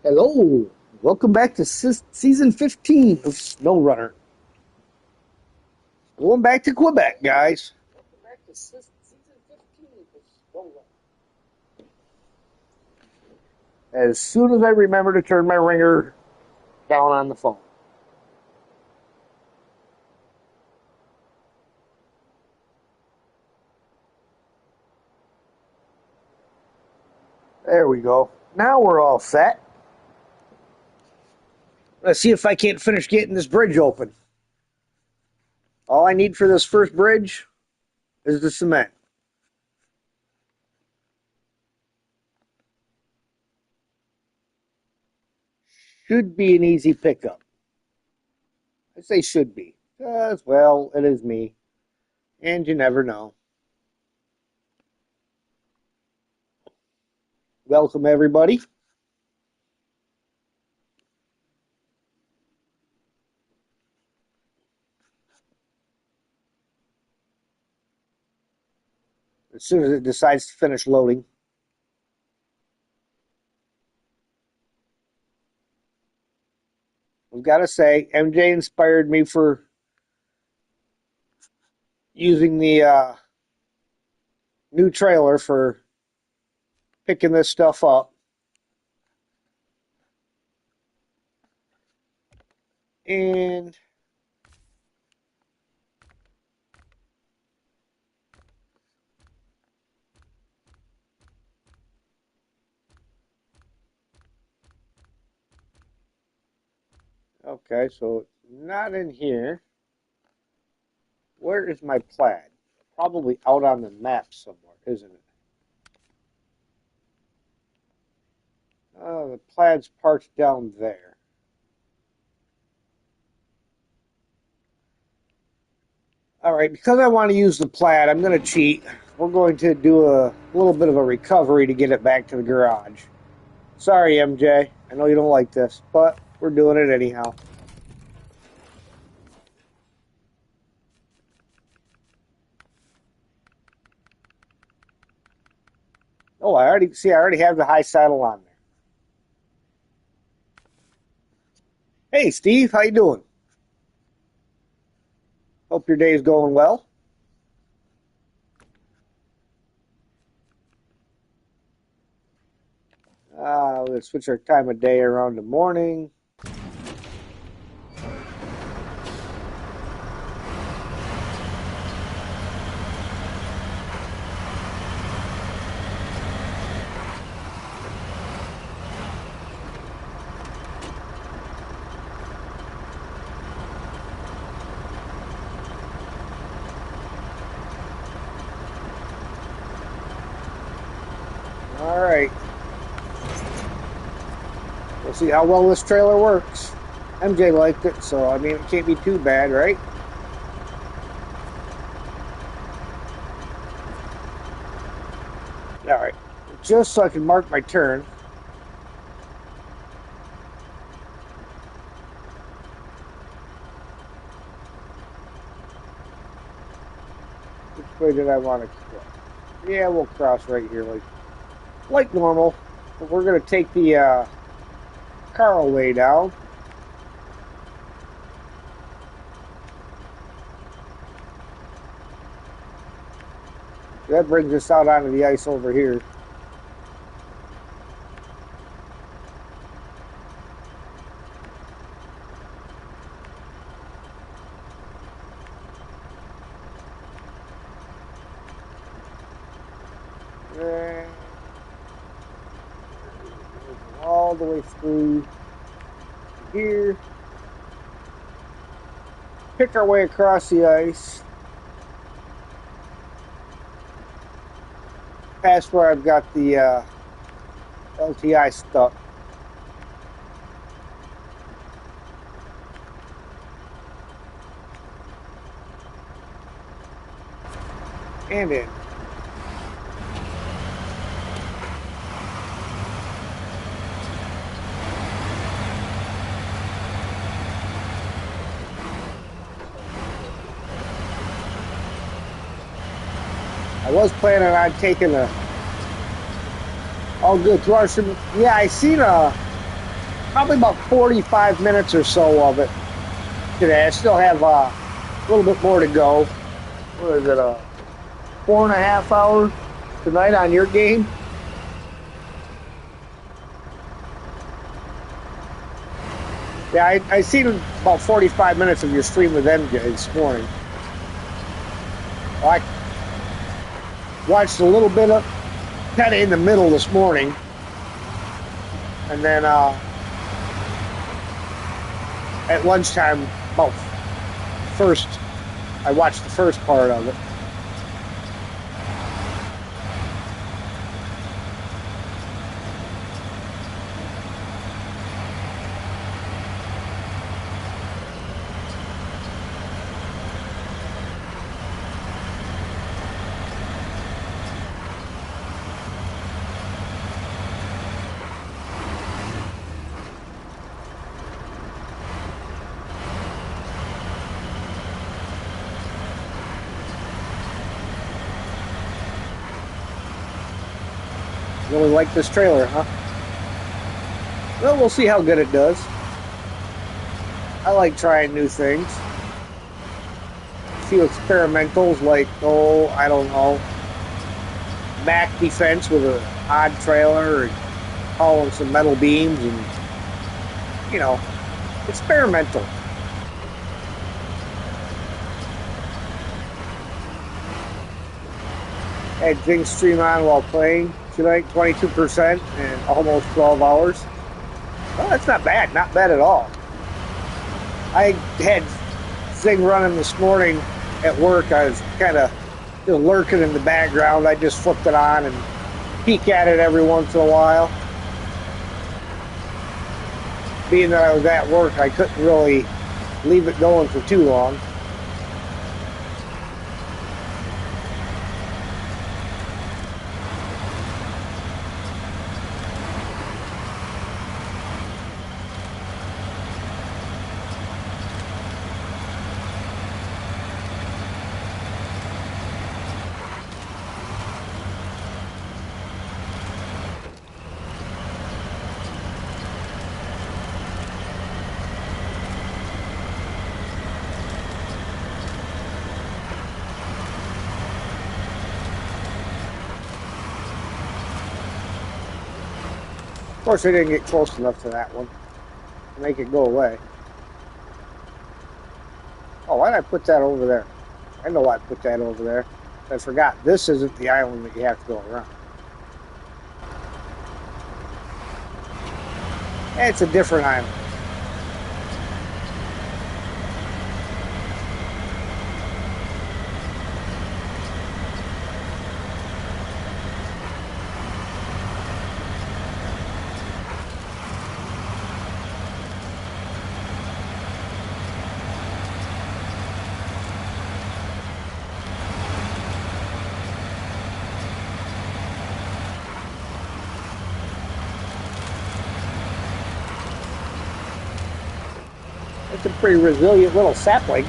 Hello, welcome back to season 15 of Snowrunner. Going back to Quebec, guys. Welcome back to season 15 of Snowrunner. As soon as I remember to turn my ringer down on the phone. There we go. Now we're all set. Let's see if I can't finish getting this bridge open. All I need for this first bridge is the cement. Should be an easy pickup. I say should be. Because, well, it is me. And you never know. Welcome, everybody. As soon as it decides to finish loading. I've got to say, MJ inspired me for using the new trailer for picking this stuff up. And okay, so it's not in here. Where is my plaid? Probably out on the map somewhere, isn't it? Oh, the plaid's parked down there. All right, because I want to use the plaid, I'm going to cheat. We're going to do a little bit of a recovery to get it back to the garage. Sorry, MJ. I know you don't like this, but we're doing it anyhow. Oh, I already have the high saddle on there. Hey, Steve, how you doing? Hope your day's going well. Let's switch our time of day around to morning. All right. We'll see how well this trailer works. MJ liked it, so I mean, it can't be too bad, right? All right. Just so I can mark my turn. Which way did I want to cross? Yeah, we'll cross right here like normal. But we're going to take the Carl way down. That brings us out onto the ice over here. And all the way through here. Pick our way across the ice. Past where I've got the LTI stuck. And in. I was planning on taking a all good through our yeah, I seen probably about 45 minutes or so of it today. I still have a little bit more to go. What is it, 4.5 hours tonight on your game? Yeah, I seen about 45 minutes of your stream with MJ this morning. I watched a little bit of, kind of in the middle this morning, and then at lunchtime, about first, I watched the first part of it. Really like this trailer, huh? Well, we'll see how good it does. I like trying new things. A few experimentals like, I don't know, Mac Defense with an odd trailer and hauling some metal beams and, you know, experimental. Had things stream on while playing tonight, 22% and almost 12 hours. Well, that's not bad. Not bad at all. I had Zing running this morning at work. I was kind of lurking in the background. I just flipped it on and peek at it every once in a while. Being that I was at work, I couldn't really leave it going for too long. Of course, I didn't get close enough to that one to make it go away. Oh, why did I put that over there? I know why I put that over there. I forgot, this isn't the island that you have to go around. It's a different island. It's a pretty resilient little sapling.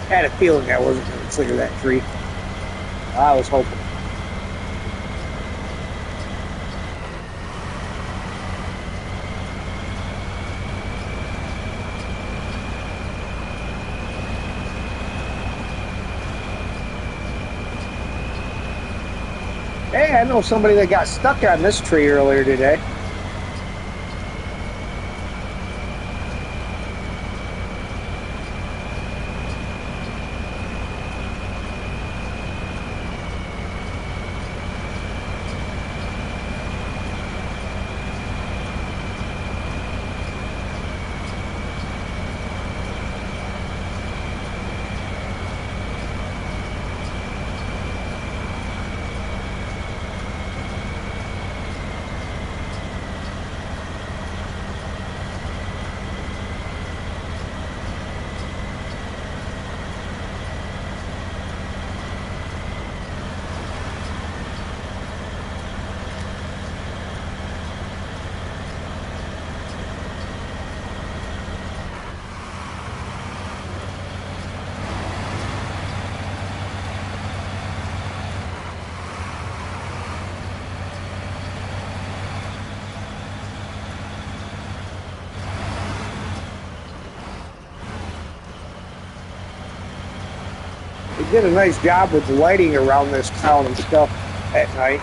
I had a feeling I wasn't going to clear that tree. I was hoping. Hey, I know somebody that got stuck on this tree earlier today. They did a nice job with the lighting around this town and stuff at night.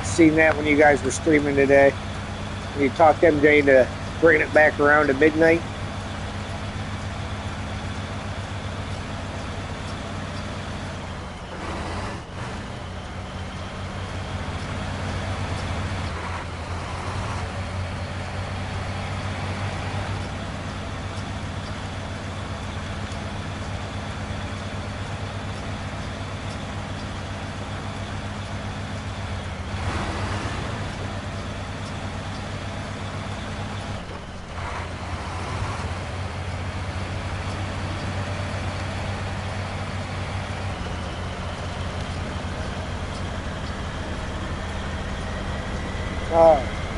Seen that when you guys were streaming today. When you talked MJ to bringing it back around to midnight.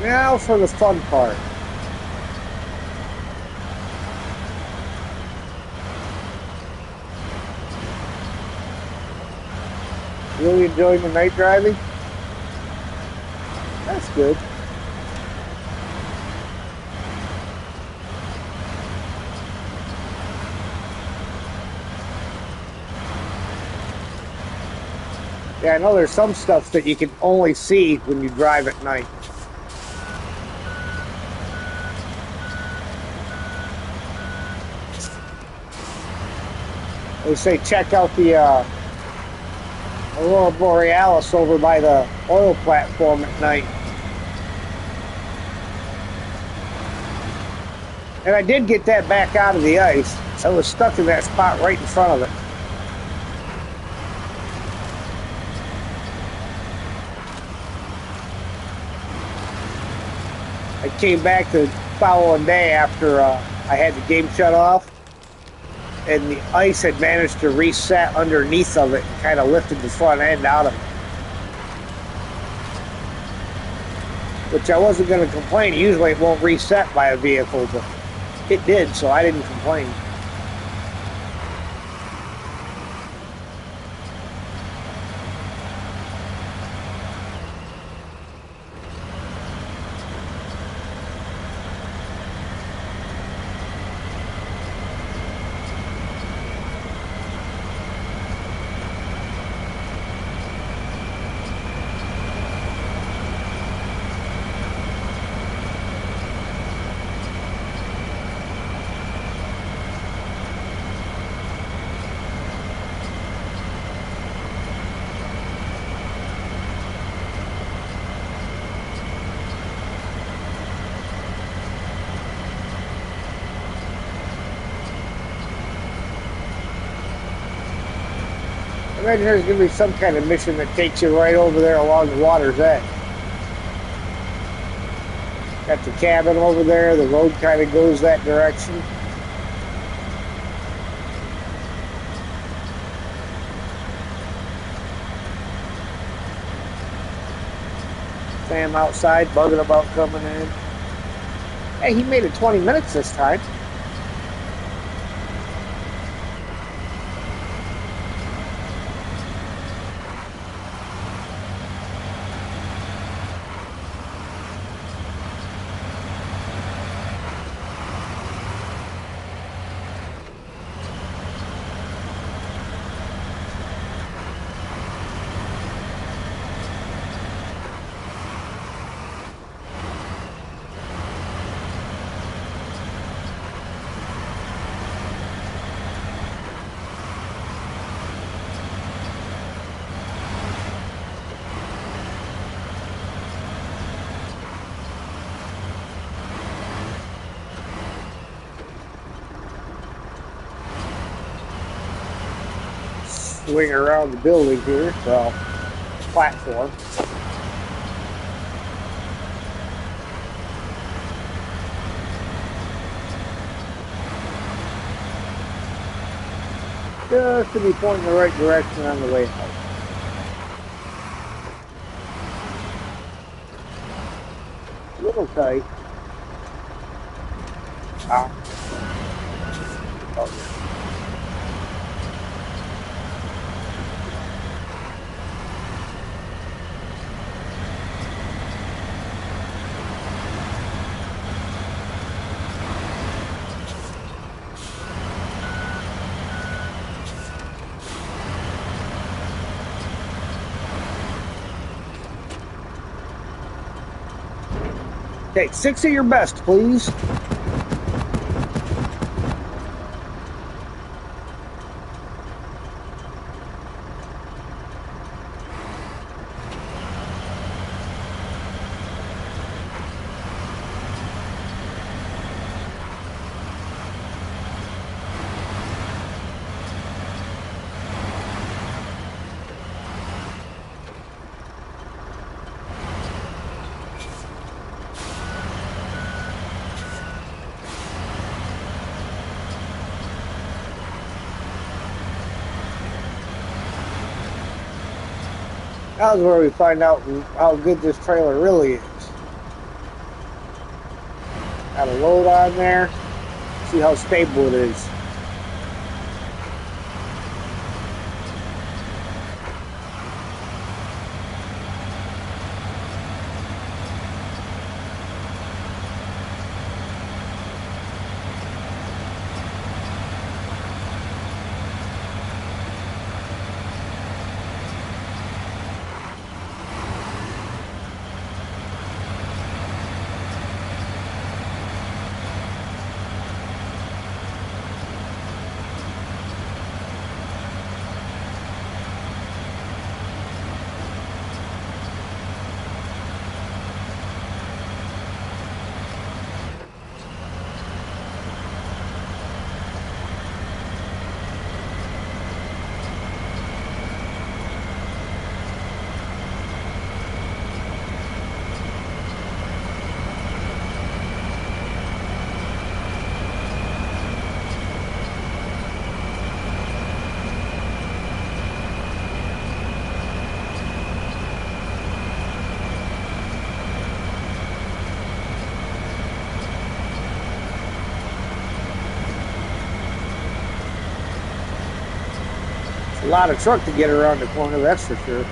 Now for the fun part. Really enjoying the night driving? That's good. Yeah, I know there's some stuff that you can only see when you drive at night. They say check out the Aurora Borealis over by the oil platform at night. And I did get that back out of the ice. I was stuck in that spot right in front of it. I came back the following day after I had the game shut off, and the ice had managed to reset underneath of it and kind of lifted the front end out of it. Which I wasn't going to complain. Usually it won't reset by a vehicle, but it did, so I didn't complain. I imagine there's going to be some kind of mission that takes you right over there along the water's edge. Got the cabin over there, the road kind of goes that direction. Sam outside bugging about coming in. Hey, he made it 20 minutes this time. Swing around the building here, well, platform. Just to be pointing the right direction on the way out. A little tight. Ah. Oh, yeah. Okay, 6 of your best, please. That was where we find out how good this trailer really is. Got a load on there. See how stable it is. A lot of truck to get around the corner, that's for sure.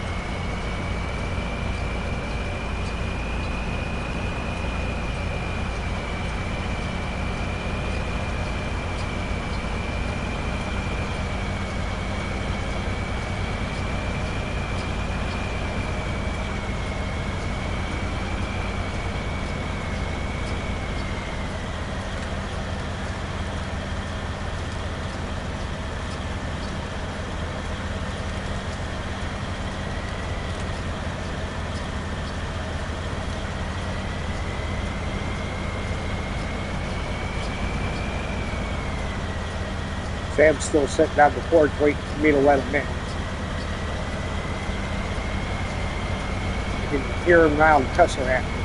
Sam's still sitting on the porch waiting for me to let him in. You can hear him now cussing at me.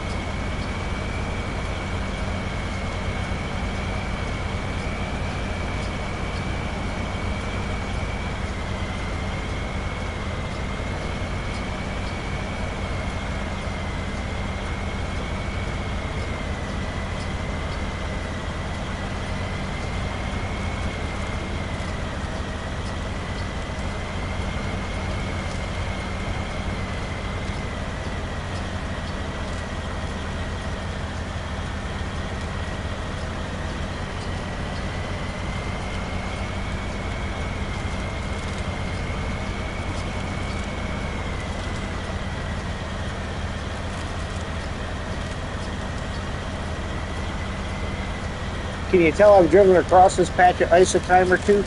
Can you tell I've driven across this patch of ice a time or two?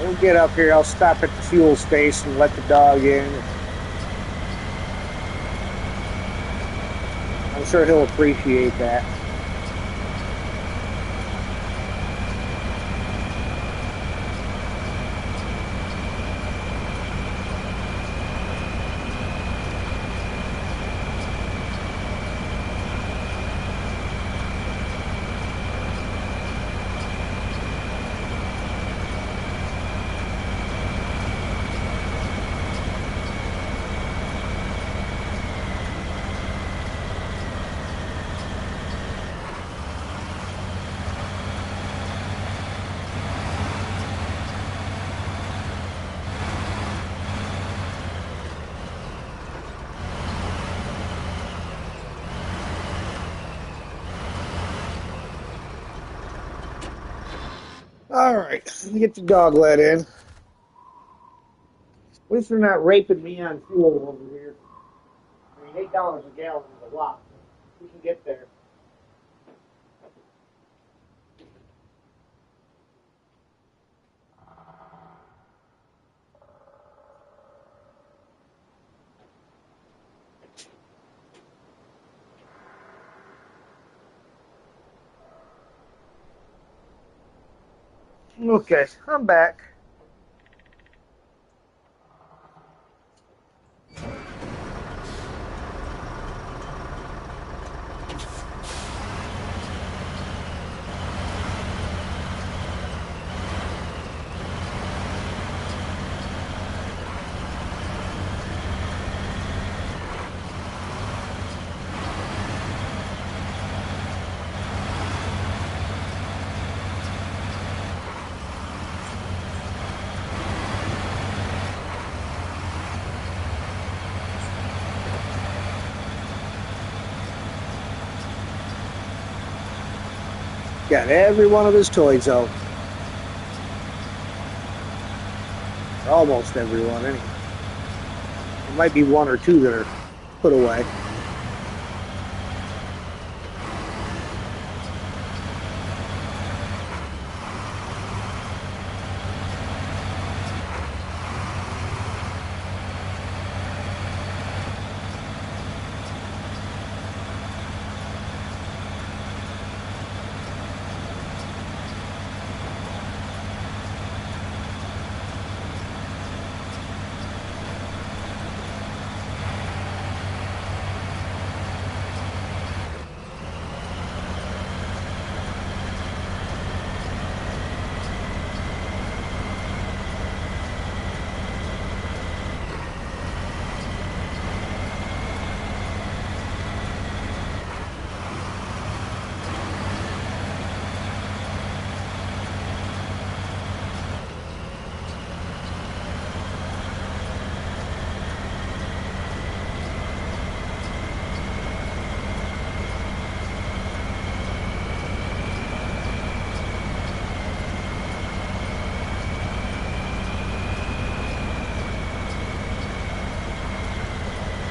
We'll get up here. I'll stop at the fuel station and let the dog in. I'm sure he'll appreciate that. All right, let me get the dog let in. At least they're not raping me on fuel over here. I mean, $8 a gallon is a lot. We can get there. Okay, I'm back. Got every one of his toys out. Almost every one, anyway. There might be one or two that are put away.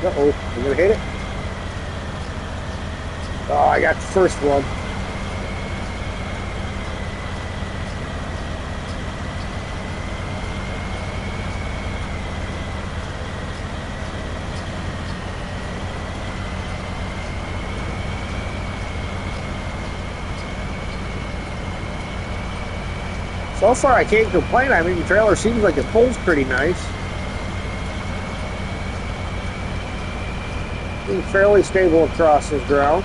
Uh-oh, I'm gonna hit it. Oh, I got the first one. So far, I can't complain. I mean, the trailer seems like it pulls pretty nice. Being fairly stable across this ground.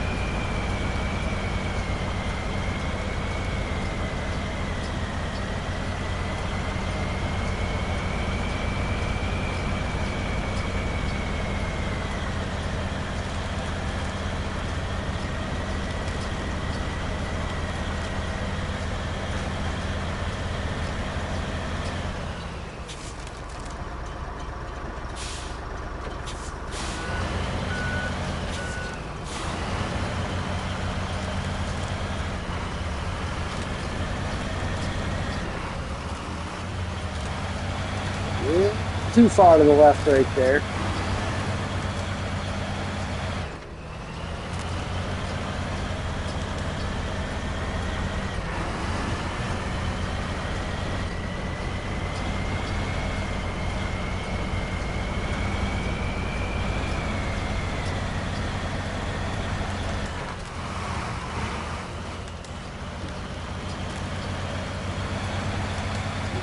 Yeah, too far to the left right there.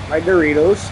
My Doritos.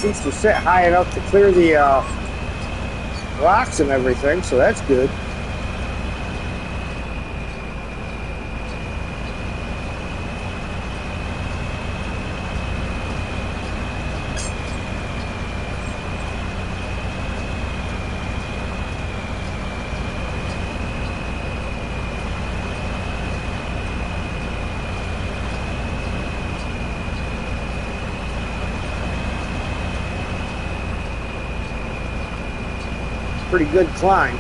seems to sit high enough to clear the rocks and everything, so that's good. Pretty good climb.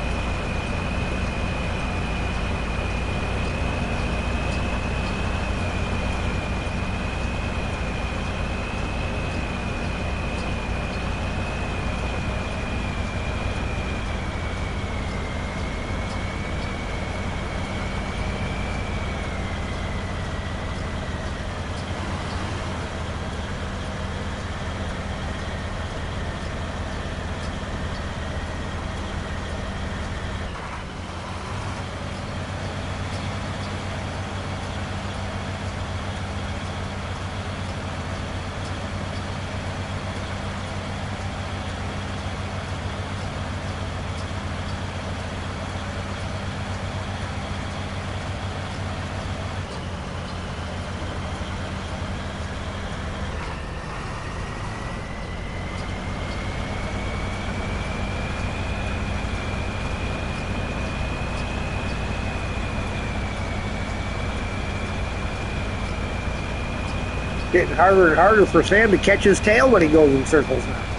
Getting harder and harder for Sam to catch his tail when he goes in circles now.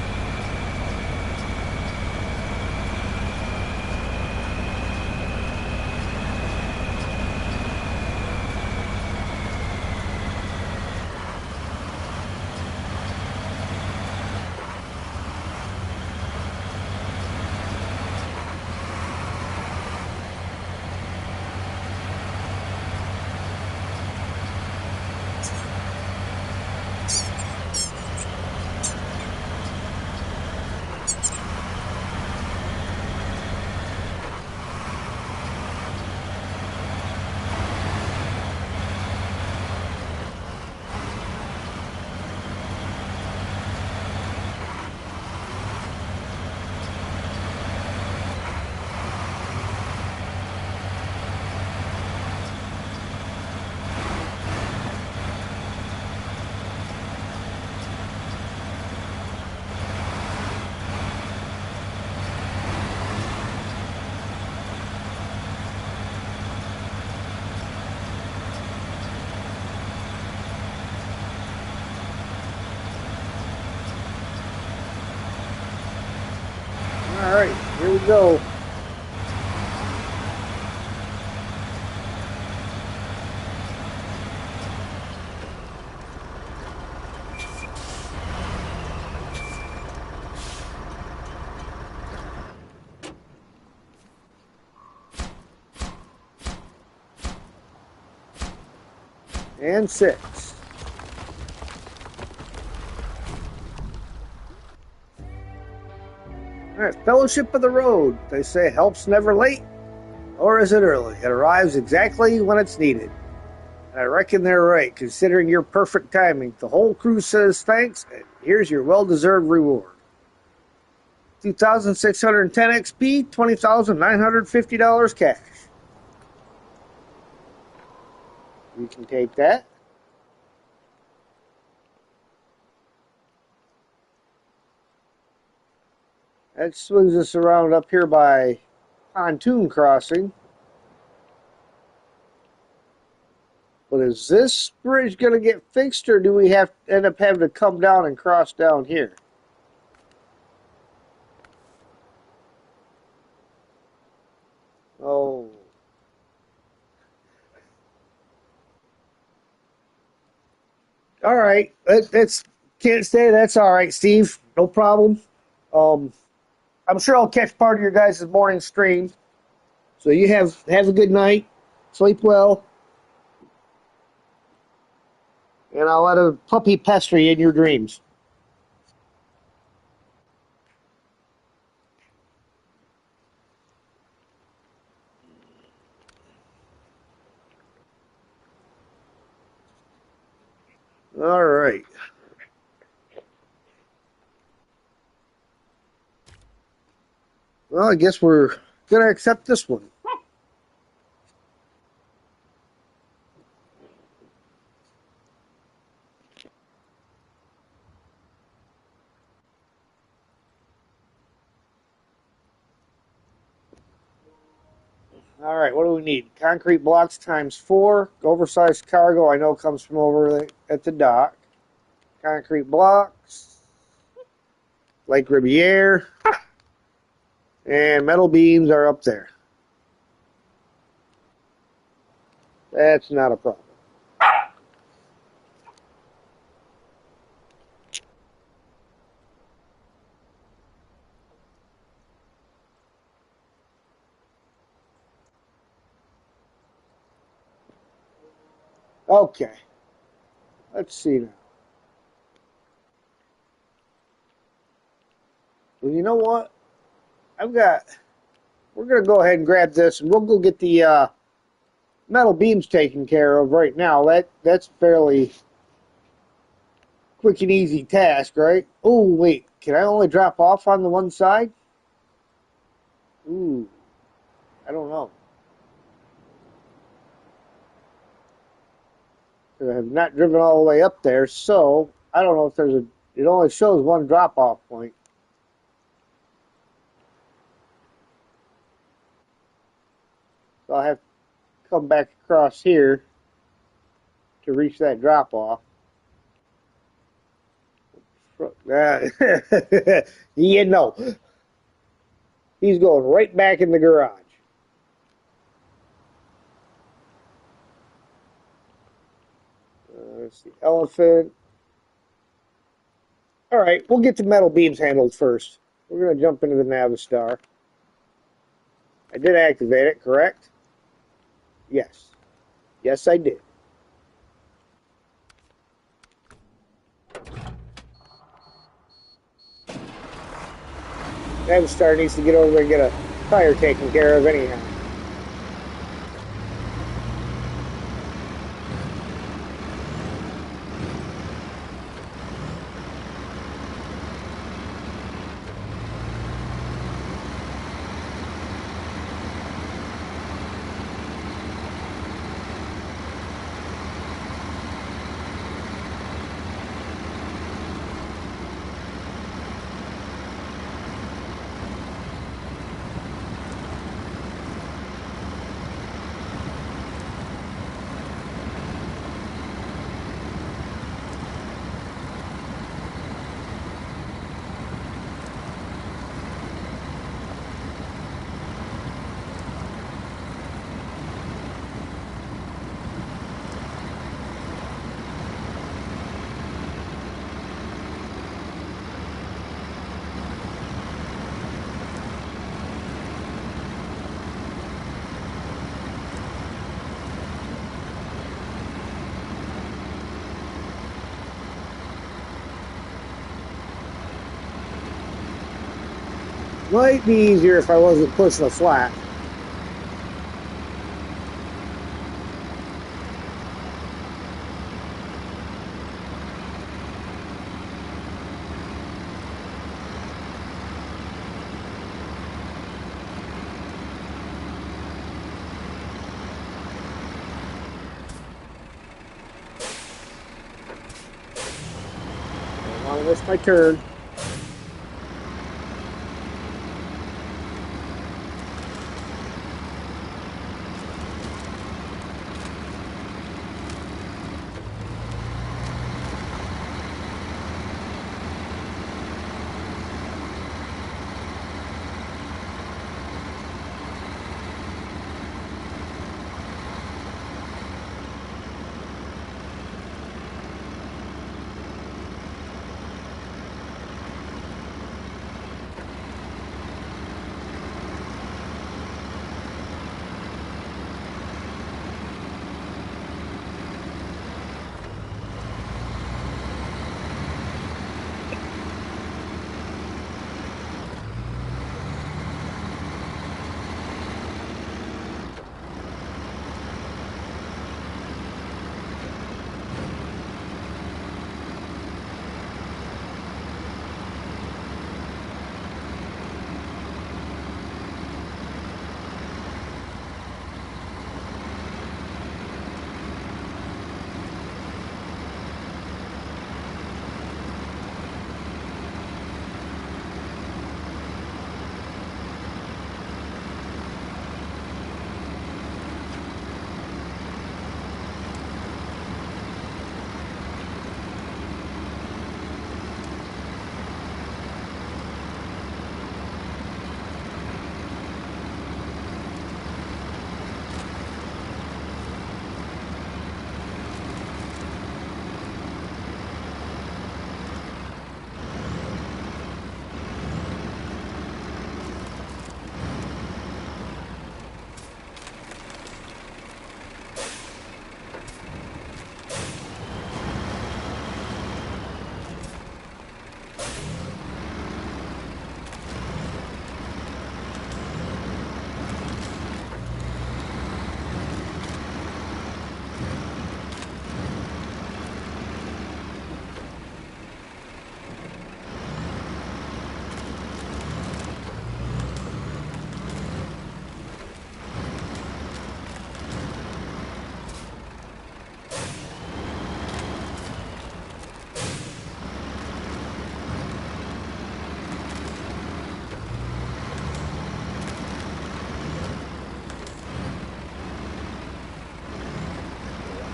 All right, here we go. And 6. All right, Fellowship of the Road. They say help's never late, or is it early? It arrives exactly when it's needed. And I reckon they're right, considering your perfect timing. The whole crew says thanks, and here's your well-deserved reward. 2,610 XP, $20,950 cash. You can take that. That swings us around up here by Pontoon Crossing. But is this bridge going to get fixed, or do we have to end up having to come down and cross down here? Oh. All right. That's can't say that's all right, Steve. No problem. Um, I'm sure I'll catch part of your guys' morning stream. So you have a good night. Sleep well. And I'll let a puppy pester you in your dreams. All right. Well, I guess we're gonna accept this one. All right, what do we need? Concrete blocks times 4. Oversized cargo, I know comes from over at the dock. Concrete blocks. Lake Riviere. And metal beams are up there. That's not a problem. Okay. Let's see now. Well, you know what? We're going to go ahead and grab this, and we'll go get the metal beams taken care of right now. That's fairly quick and easy task, right? Oh, wait. Can I only drop off on the one side? Ooh, I don't know. I have not driven all the way up there, so I don't know if it only shows one drop-off point. So I'll have to come back across here to reach that drop-off. You know, he's going right back in the garage. That's the elephant. All right, we'll get the metal beams handled first. We're going to jump into the Navistar. I did activate it, correct? Yes. Yes, I did. Navistar needs to get over there and get a tire taken care of anyhow. Might be easier if I wasn't pushing a flat. I don't want to miss my turn.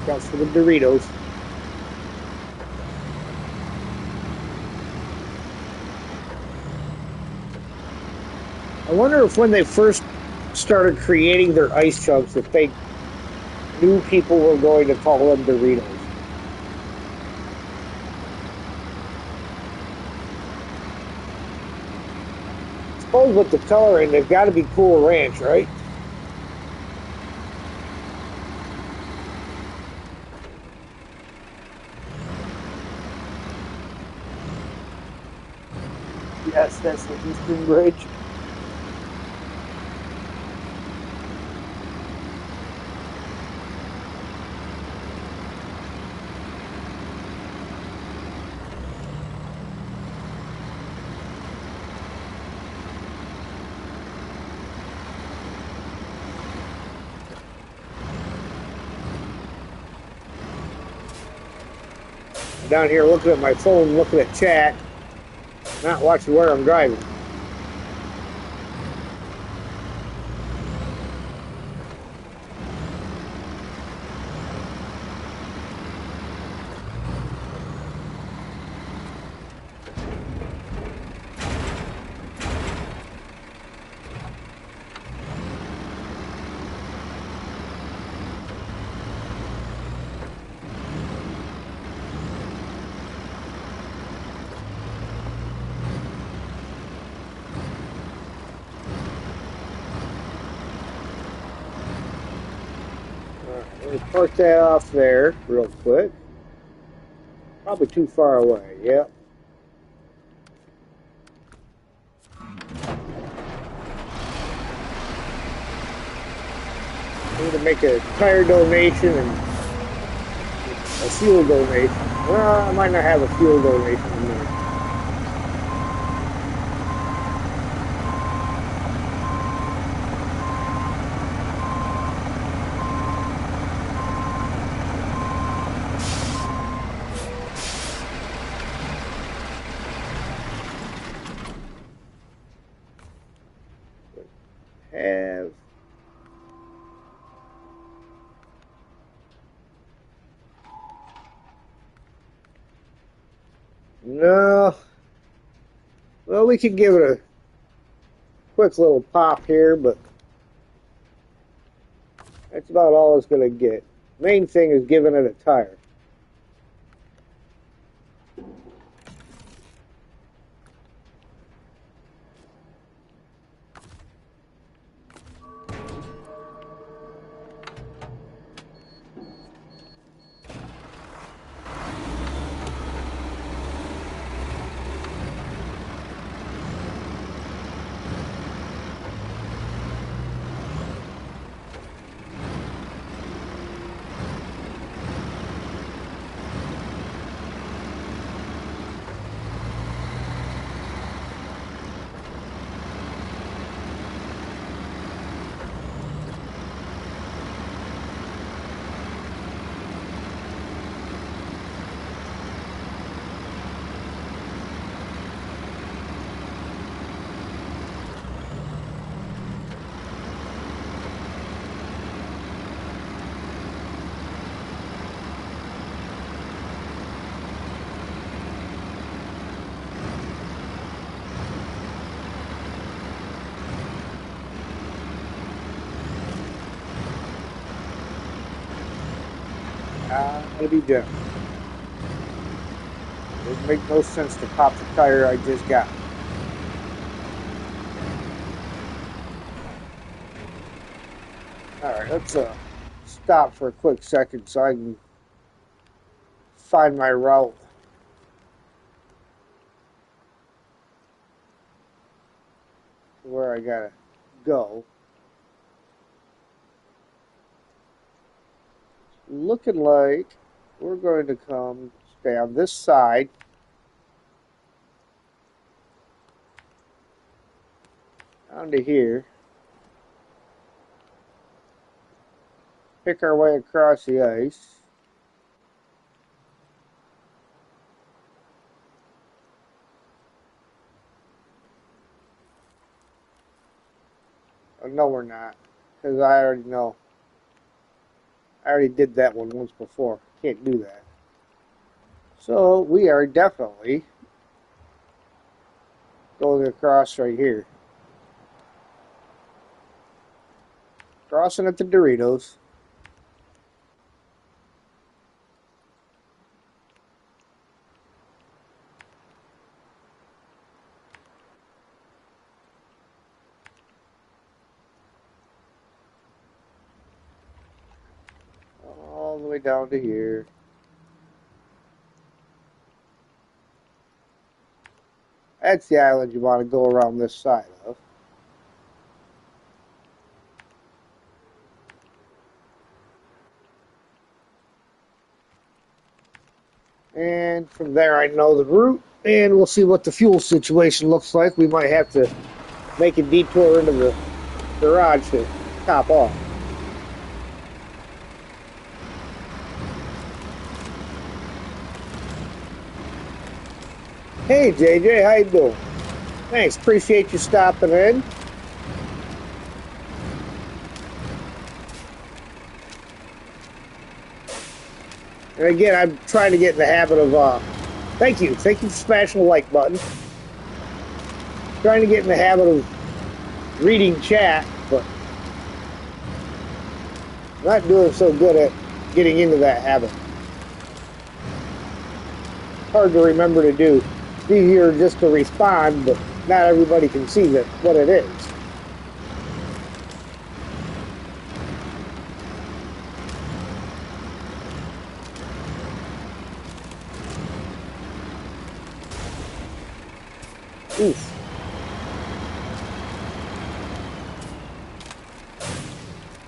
out for the Doritos. I wonder if when they first started creating their ice chunks, if they knew people were going to call them Doritos. I suppose with the coloring, they've got to be Cool Ranch, right? Yes, that's the Eastern Bridge. Down here looking at my phone, looking at chat, not watching where I'm driving. Let me park that off there real quick. Probably too far away, yep. I need to make a tire donation and a fuel donation. Well, I might not have a fuel donation in there. Have no. Well, we could give it a quick little pop here, but that's about all it's going to get. Main thing is giving it a tire. Gotta be done. Doesn't make no sense to pop the tire I just got. Alright, let's stop for a quick second so I can find my route. Where I gotta go. Looking like we're going to come stay on this side. Down to here. Pick our way across the ice. Oh, no, we're not. Because I already know. I already did that one once before. Can't do that. So we are definitely going across right here. Crossing at the Doritos. All the way down to here. That's the island you want to go around this side of. And from there I know the route, and we'll see what the fuel situation looks like. We might have to make a detour into the garage to top off. Hey JJ, how you doing? Thanks, appreciate you stopping in. And again, I'm trying to get in the habit of, thank you for smashing the like button. Trying to get in the habit of reading chat, but not doing so good at getting into that habit. Hard to remember to do. It's easier just to respond, but not everybody can see that what it is. Oof.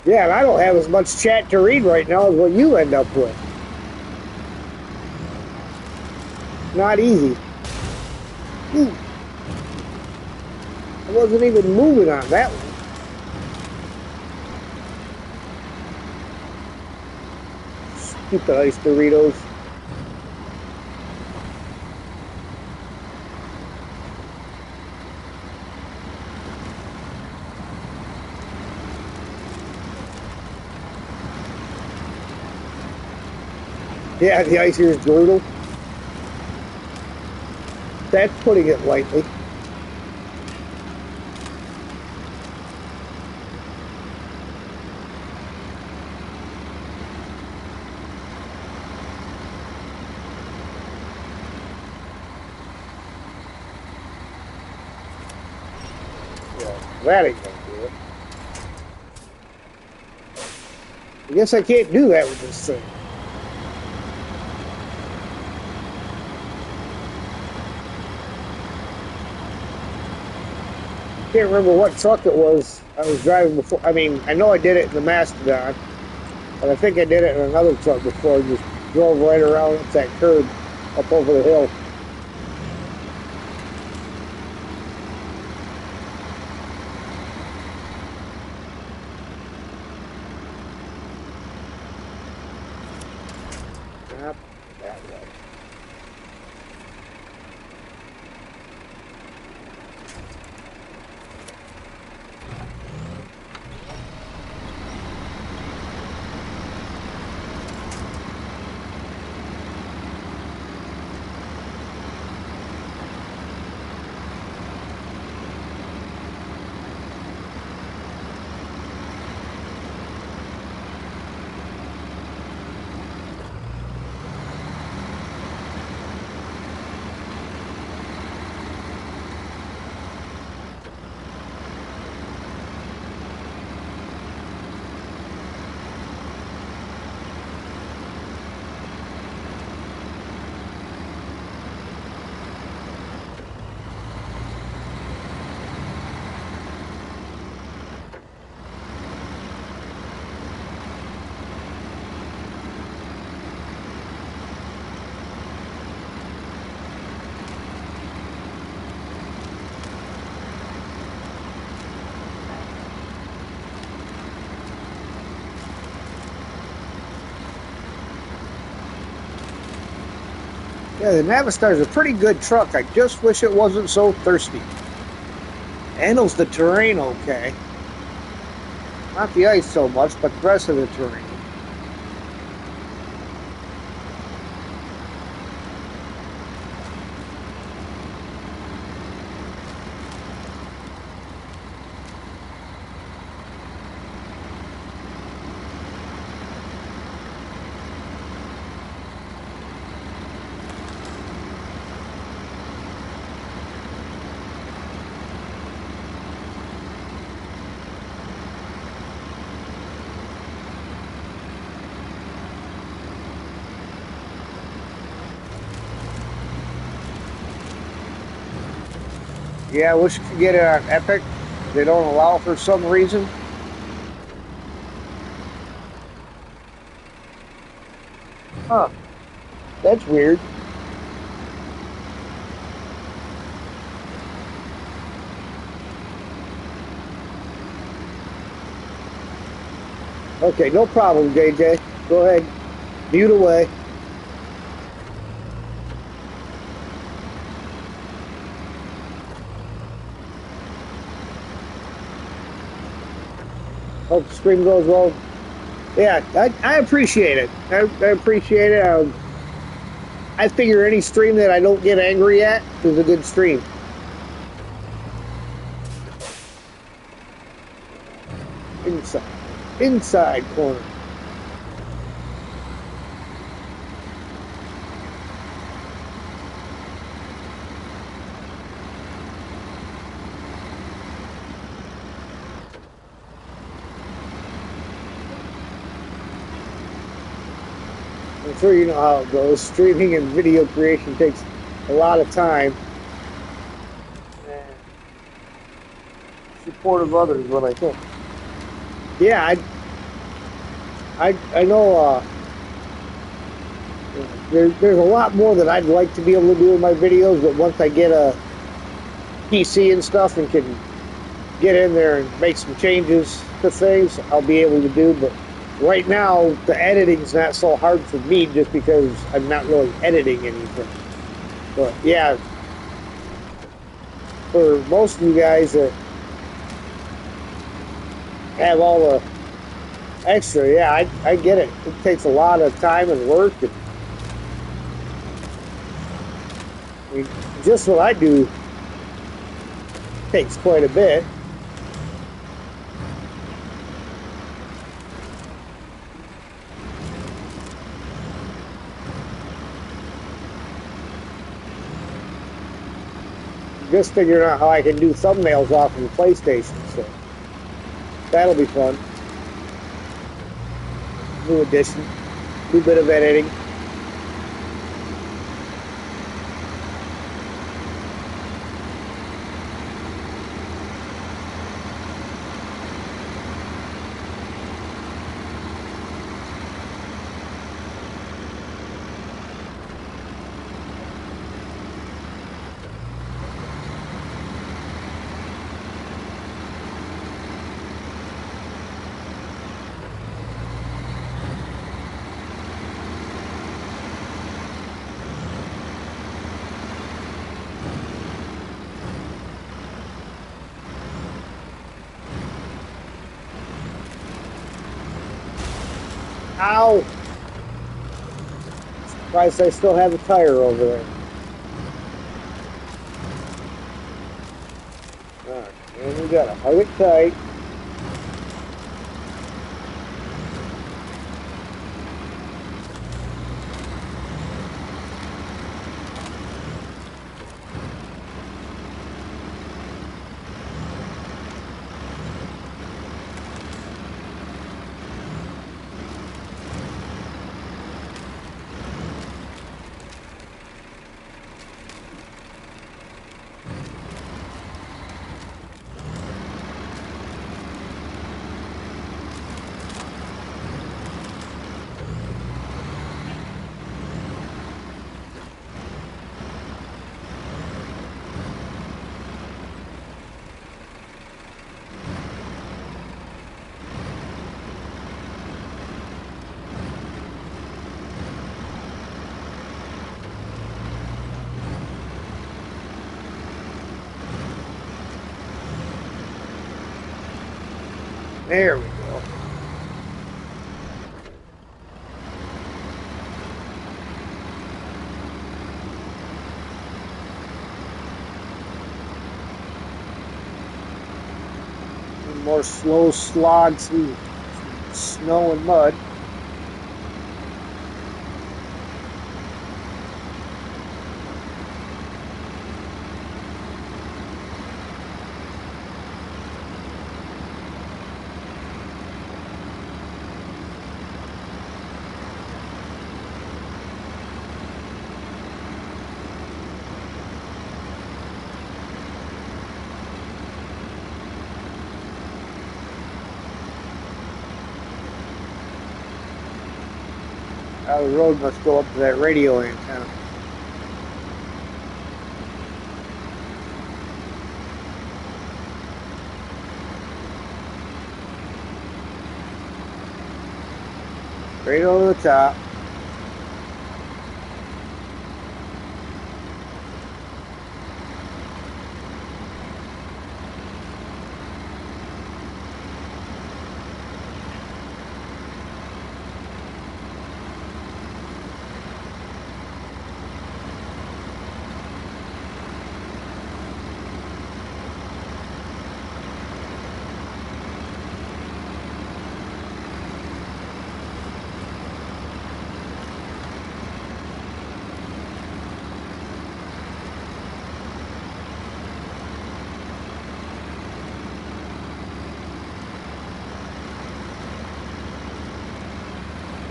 Yeah, and I don't have as much chat to read right now as what you end up with. Not easy. Ooh. I wasn't even moving on that one. Stupid ice Doritos. Yeah, the ice here is brutal. That's putting it lightly. Yeah, that ain't gonna do it. I guess I can't do that with this thing. Can't remember what truck it was I was driving before. I mean, I know I did it in the Mastodon, but I think I did it in another truck before. Just drove right around up that curb up over the hill. Not that way. Yeah, the Navistar is a pretty good truck. I just wish it wasn't so thirsty. Handles the terrain okay. Not the ice so much, but the rest of the terrain. Yeah, I wish you could get it on Epic. They don't allow it for some reason. Huh. That's weird. Okay, no problem, JJ. Go ahead. Mute away. Hope the stream goes well. Yeah, I appreciate it. I appreciate it. I figure any stream that I don't get angry at is a good stream. Inside. Inside corner. I'm sure you know how it goes. Streaming and video creation takes a lot of time. And support of others, what I think. Yeah, I know there's a lot more that I'd like to be able to do in my videos, but once I get a PC and stuff and can get in there and make some changes to things, I'll be able to do. But right now, the editing's not so hard for me just because I'm not really editing anything. But yeah, for most of you guys that have all the extra, yeah, I get it. It takes a lot of time and work. And, I mean, just what I do takes quite a bit. Just figuring out how I can do thumbnails off of the PlayStation, so that'll be fun. New addition, new bit of editing. Ow! Surprised I still have a tire over there. Alright, and we gotta hug it tight. There we go. Some more slow slogs through snow and mud. Now the road must go up to that radio antenna. Right over the top.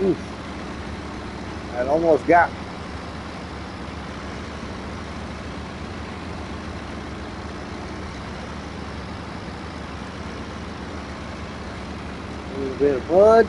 Oof. That almost got me. A little bit of mud.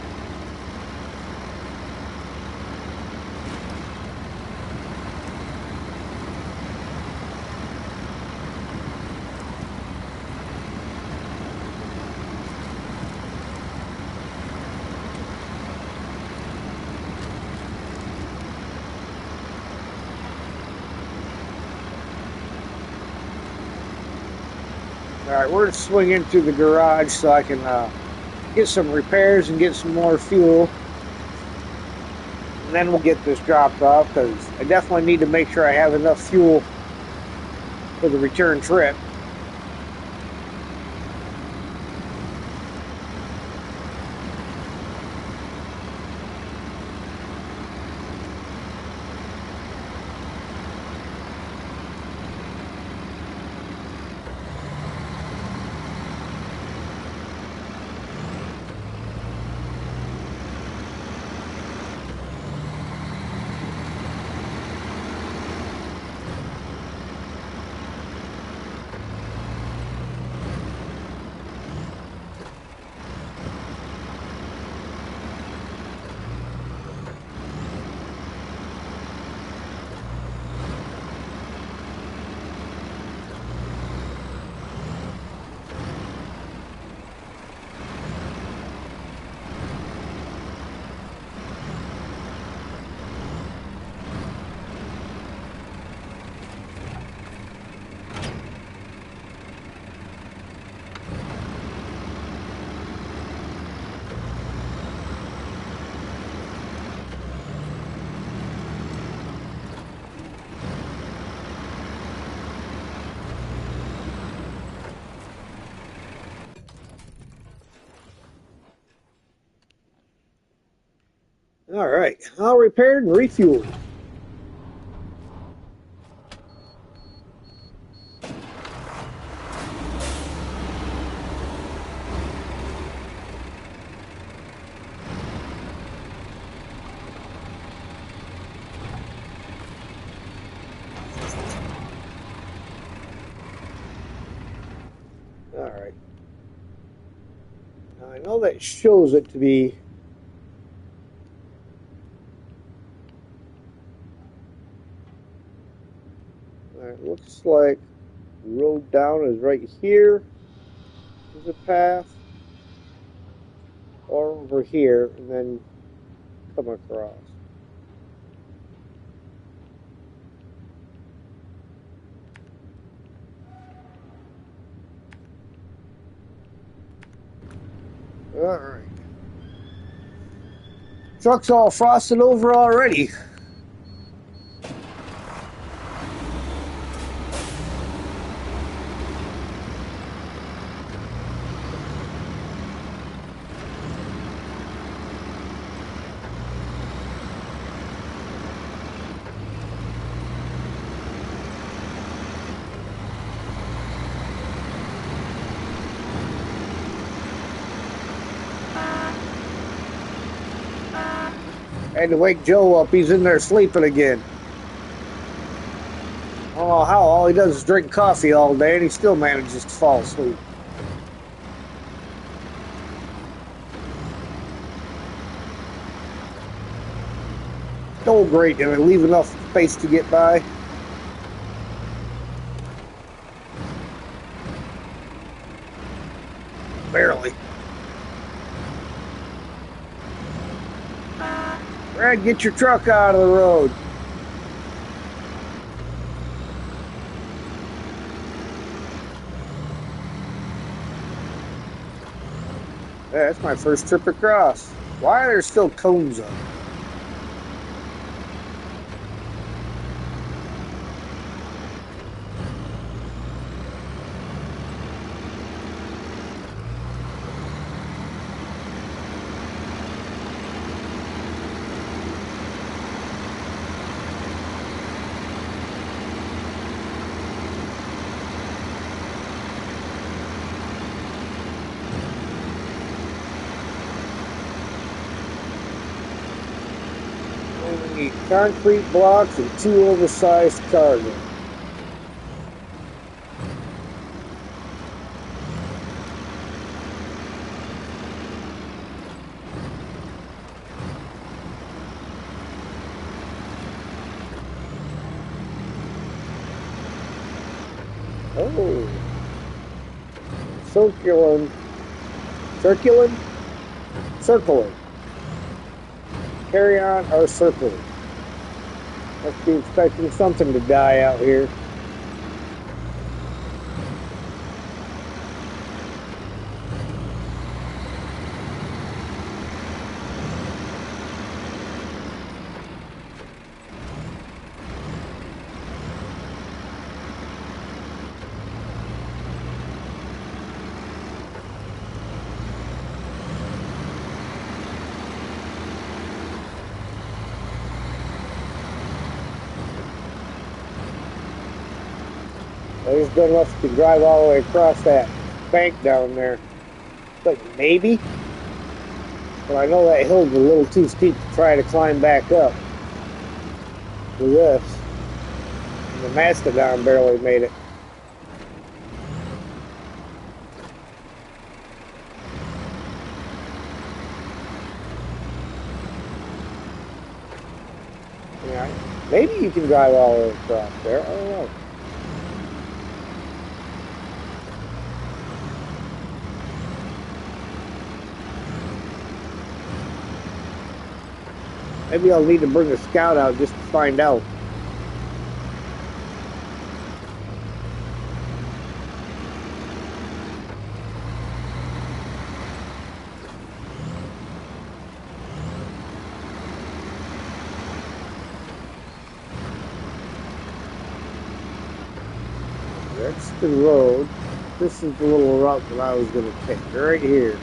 All right, we're going to swing into the garage so I can get some repairs and get some more fuel. And then we'll get this dropped off because I definitely need to make sure I have enough fuel for the return trip. All right, all repaired and refueled. All right. Now I know that shows it to be looks like the road down is right here. There's a path, or over here, and then come across. All right. Truck's all frosted over already. I had to wake Joe up. He's in there sleeping again. I don't know how. All he does is drink coffee all day, and he still manages to fall asleep. Oh, great. Did I leave enough space to get by? Barely. Brad, get your truck out of the road. Yeah, that's my first trip across. Why are there still cones up? We need concrete blocks and 2 oversized cargo. Oh, circling. Carry on or circling. Must be expecting something to die out here. I just don't know if you can drive all the way across that bank down there. But maybe. But I know that hill's a little too steep to try to climb back up with this. And the Mastodon barely made it. Yeah, maybe you can drive all the way across there. I don't know. Maybe I'll need to bring a scout out just to find out. That's the road. This is the little route that I was going to take, right here.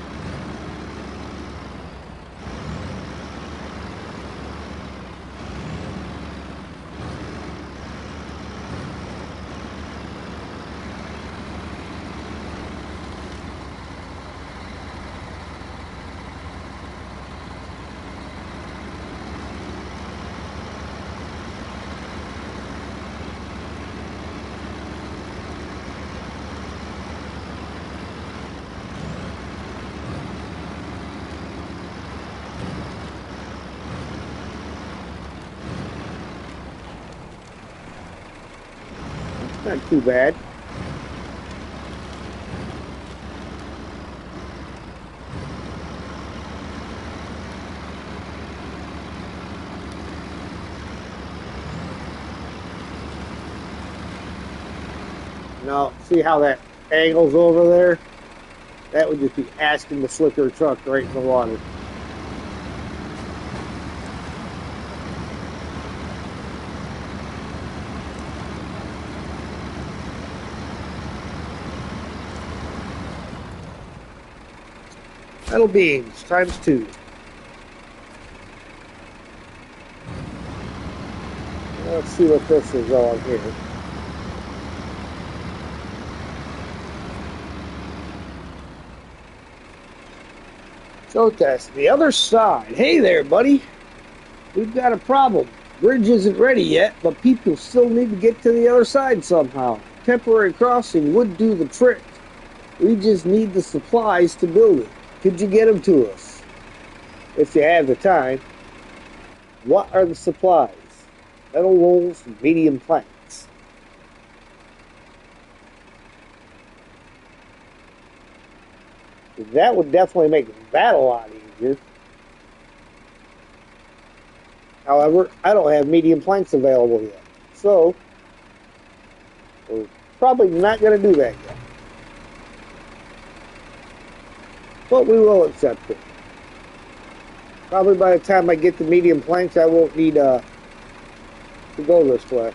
Not too bad. Now, see how that angles over there? That would just be asking to flick her truck right in the water. Metal beams times 2. Let's see what this is on here. So test the other side. Hey there, buddy. We've got a problem. Bridge isn't ready yet, but people still need to get to the other side somehow. Temporary crossing would do the trick. We just need the supplies to build it. Could you get them to us? If you have the time. What are the supplies? Metal rolls, medium planks. That would definitely make that a lot easier. However, I don't have medium planks available yet. So, we're probably not going to do that yet. But we will accept it. Probably by the time I get the medium planks, I won't need to go this way.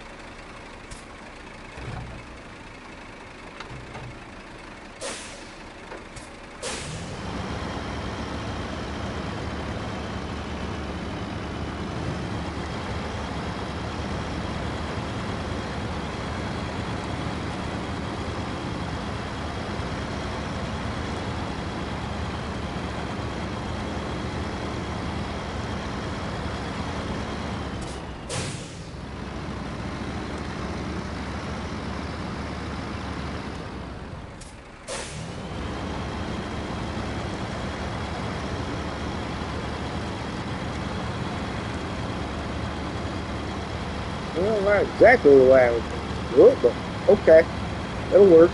Well, not exactly the way I was going to do it, but okay, it'll work.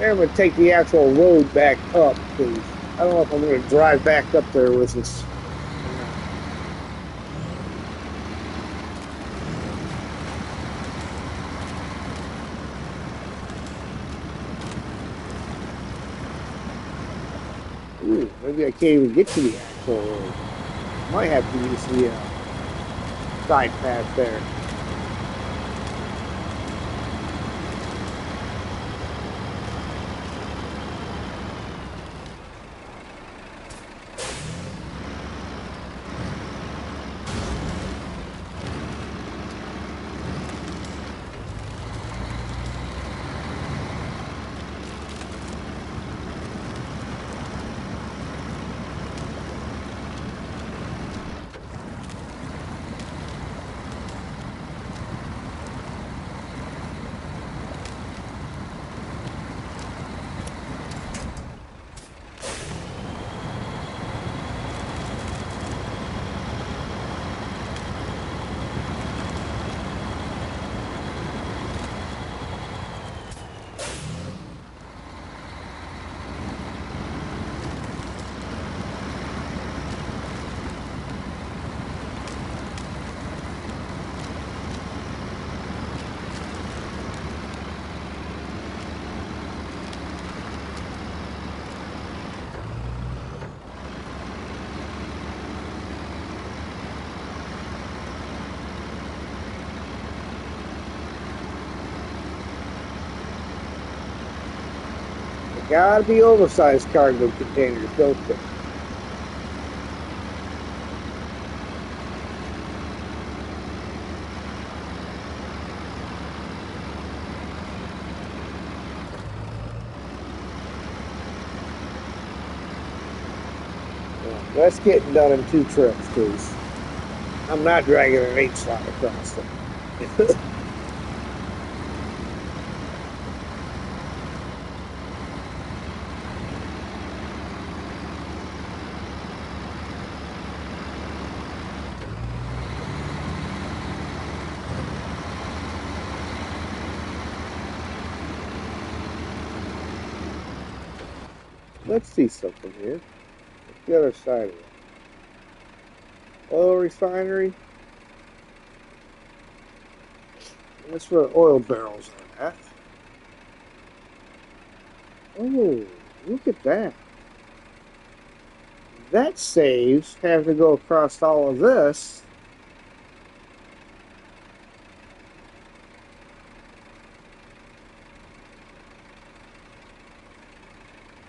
I'm going to take the actual road back up, because I don't know if I'm going to drive back up there with this. Ooh, maybe I can't even get to the actual road. Might have to use the side path there. Gotta be oversized cargo containers, don't they? Well, that's getting done in 2 trips, because I'm not dragging an 8-slot across them. Let's see something here. What's the other side of it? Oil refinery. That's where oil barrels are at. Oh, look at that. That saves having to go across all of this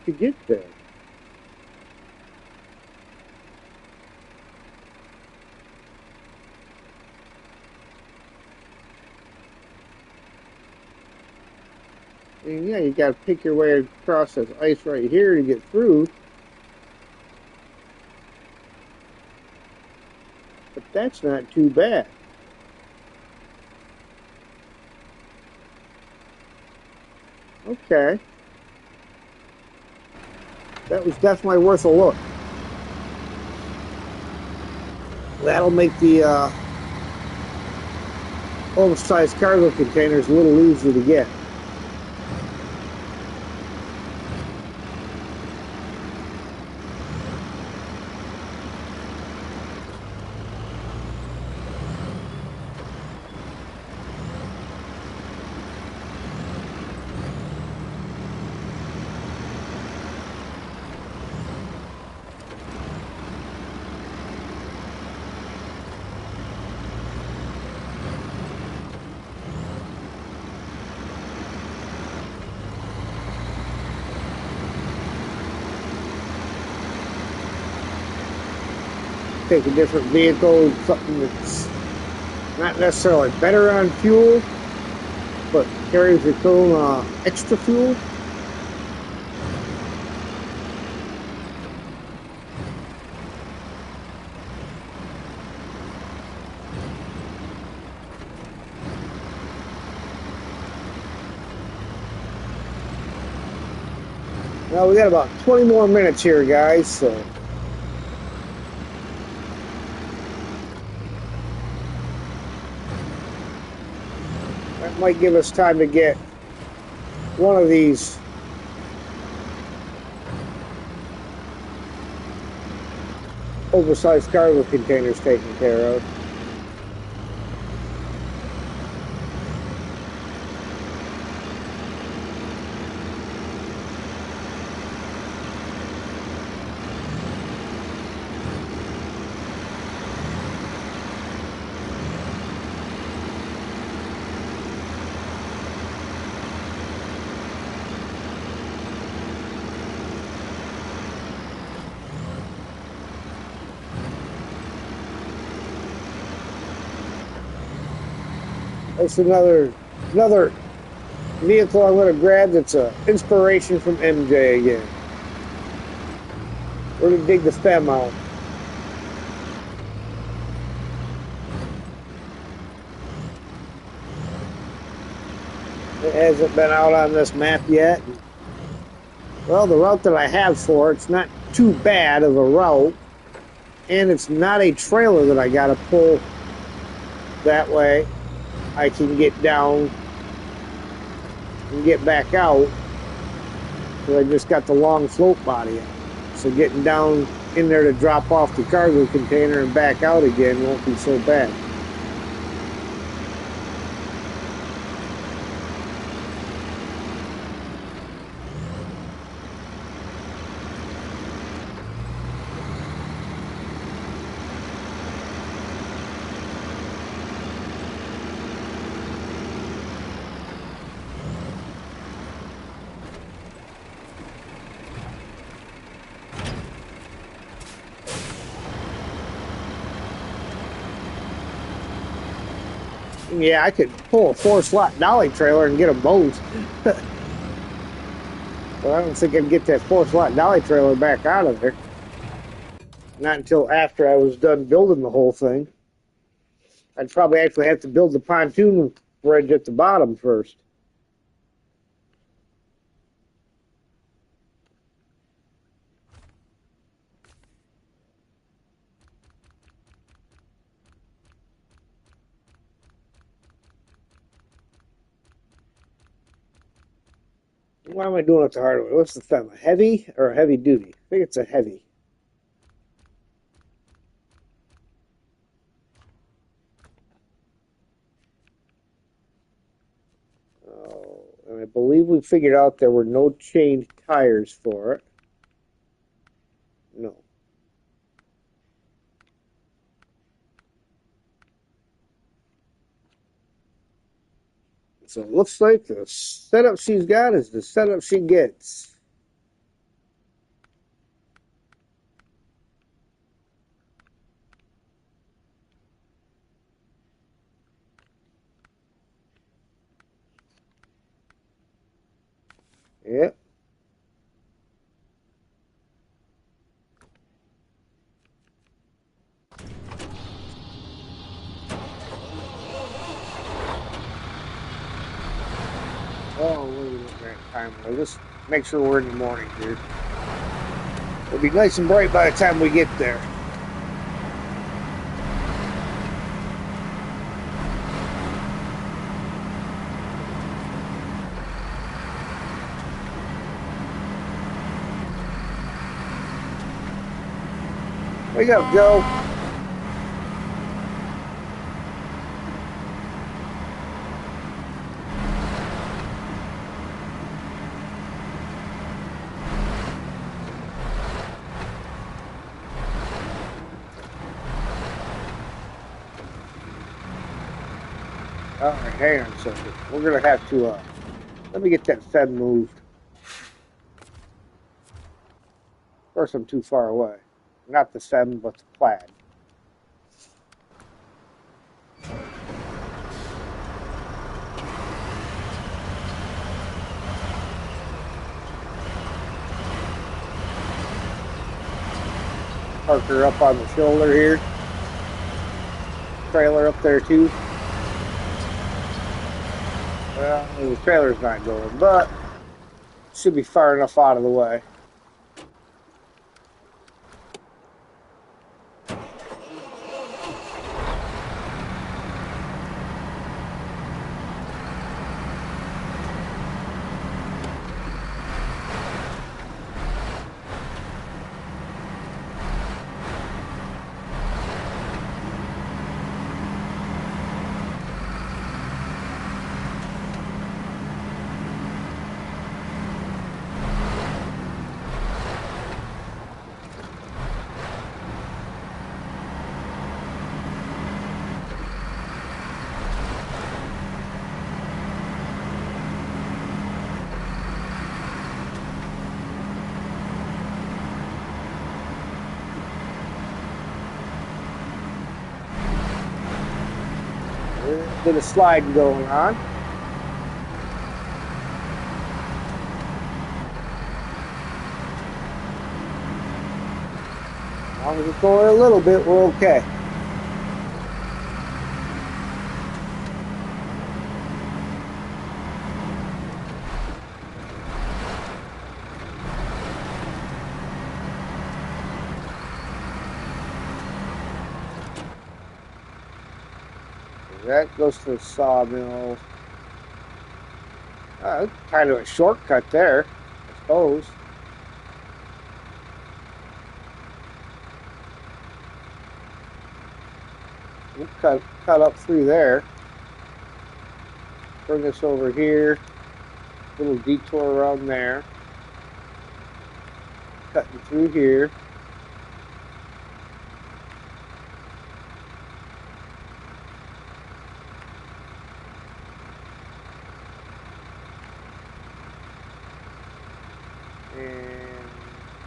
to get there. I mean, yeah, you got to pick your way across this ice right here to get through. But That's not too bad. Okay. That was definitely worth a look. That'll make the oversized cargo containers a little easier to get. Take a different vehicle, something that's not necessarily better on fuel, but carries its own extra fuel. Well, we got about 20 more minutes here, guys, so that might give us time to get one of these oversized cargo containers taken care of. That's another vehicle I'm going to grab that's an inspiration from MJ again. We're going to dig the fem out. It hasn't been out on this map yet. Well, the route that I have for it's not too bad of a route, and it's not a trailer that I got to pull. That way I can get down and get back out. So I just got the long float body. So getting down in there to drop off the cargo container and back out again won't be so bad. Yeah, I could pull a 4-slot dolly trailer and get them both. But I don't think I'd get that 4-slot dolly trailer back out of there. Not until after I was done building the whole thing. I'd probably actually have to build the pontoon bridge at the bottom first. Why am I doing it the hard way? What's the thumb? A heavy or a heavy duty? I think it's a heavy. Oh, and I believe we figured out there were no chained tires for it. No. So it looks like the setup she's got is the setup she gets. Yep. timely. Just make sure we're in the morning here. It'll be nice and bright by the time we get there. Wake up, Joe. All right, hang on a second. We're gonna have to. Let me get that fed moved. Of course, I'm too far away. Not the fed, but the plaid. Park her up on the shoulder here. Trailer up there too. Well, the trailer's not going, but should be far enough out of the way. Bit of sliding going on. As long as it's going a little bit, we're okay. That goes to the sawmill. Kind of a shortcut there, I suppose. We'll cut up through there. Bring us over here. Little detour around there. Cutting through here.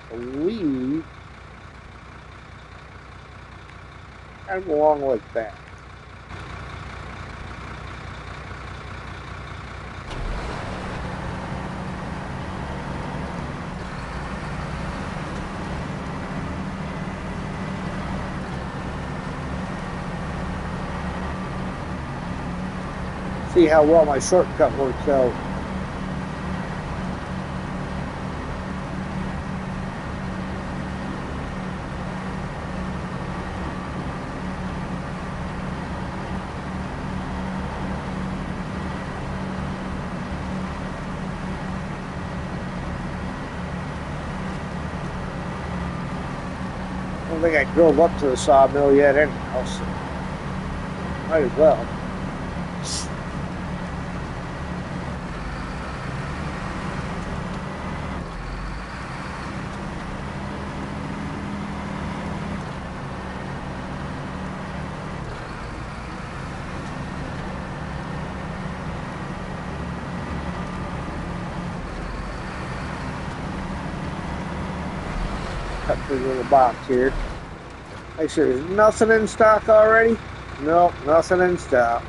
Believe kind of along like that. See how well my shortcut works out. I don't think I drove up to the sawmill yet anyhow, so might as well. Cut through the little box here. Make sure there's nothing in stock already. Nope, nothing in stock.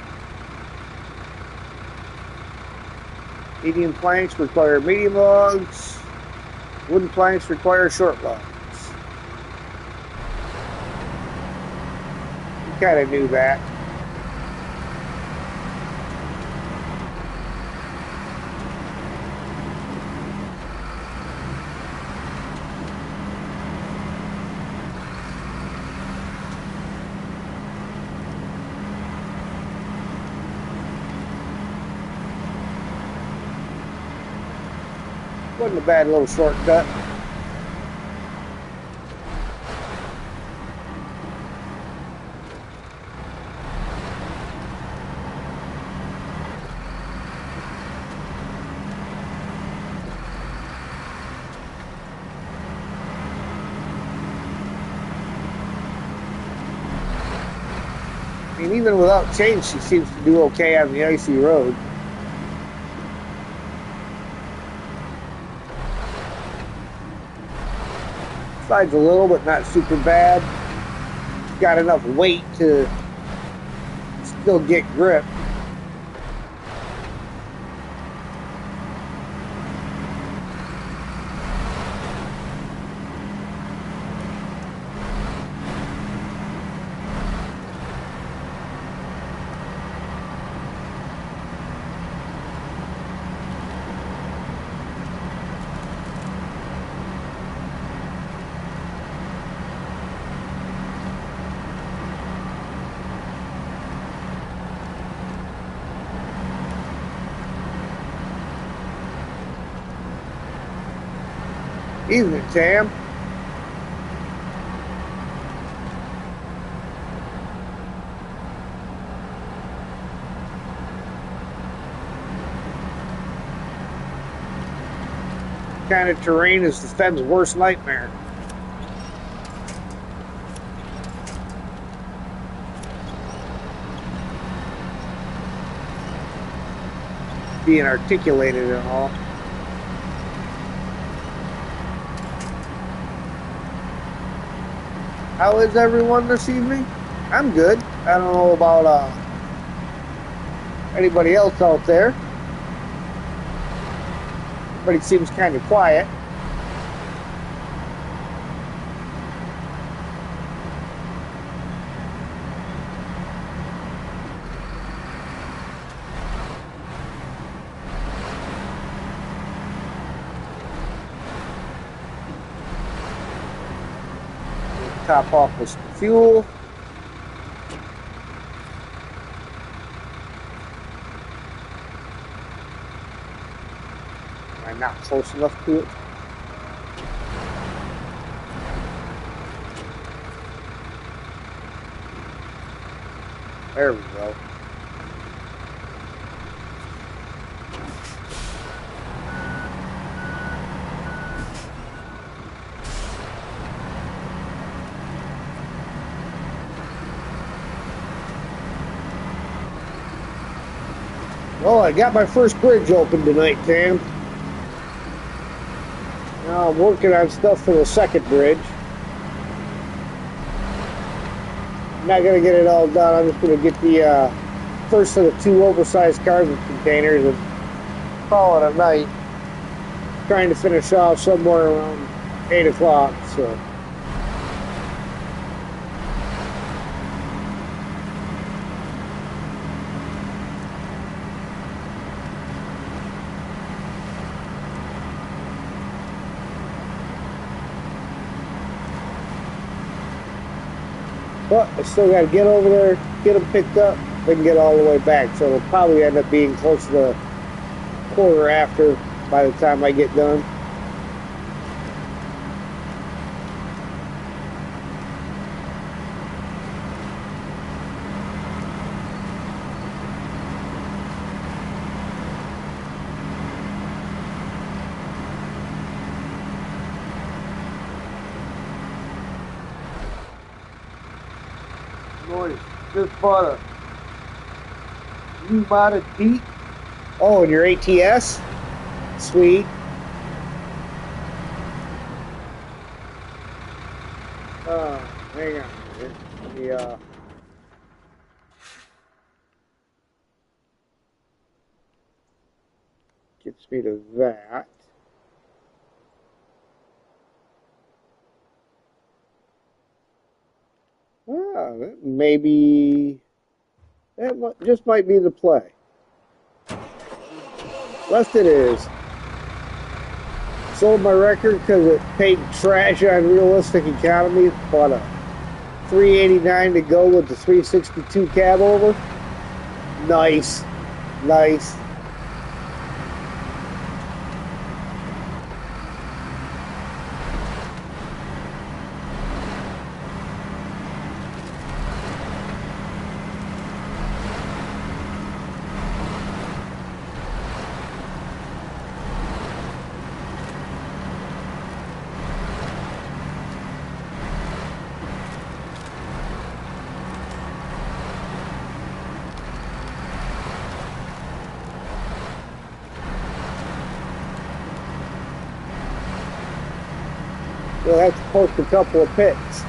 Medium planks require medium logs. Wooden planks require short logs. You kind of knew that. Wasn't a bad little shortcut. I mean, even without change, she seems to do okay on the icy road. Slides a little, but not super bad. Got enough weight to still get grip. Evening, Tam. What kind of terrain is the Fed's worst nightmare? Being articulated and all. How is everyone this evening? I'm good. I don't know about anybody else out there. Everybody seems kind of quiet. Top off with some fuel. Am I not close enough to it? There we go. Well, I got my first bridge open tonight, Tam. Now I'm working on stuff for the second bridge. I'm not going to get it all done. I'm just going to get the first of the 2 oversized cargo containers and call it a night. Trying to finish off somewhere around 8 o'clock, so... But I still got to get over there, get them picked up, then get all the way back. So it'll probably end up being close to the quarter after by the time I get done. Just bought a new modded Jeep. Oh, and your ATS? Sweet. Hang on. Let me, gets me to that. That maybe that just might be the play. Left it is. Sold my record because it paid trash on realistic economy. Bought a 389 to go with the 362 cab over. Nice, nice. You'll have to post a couple of pics.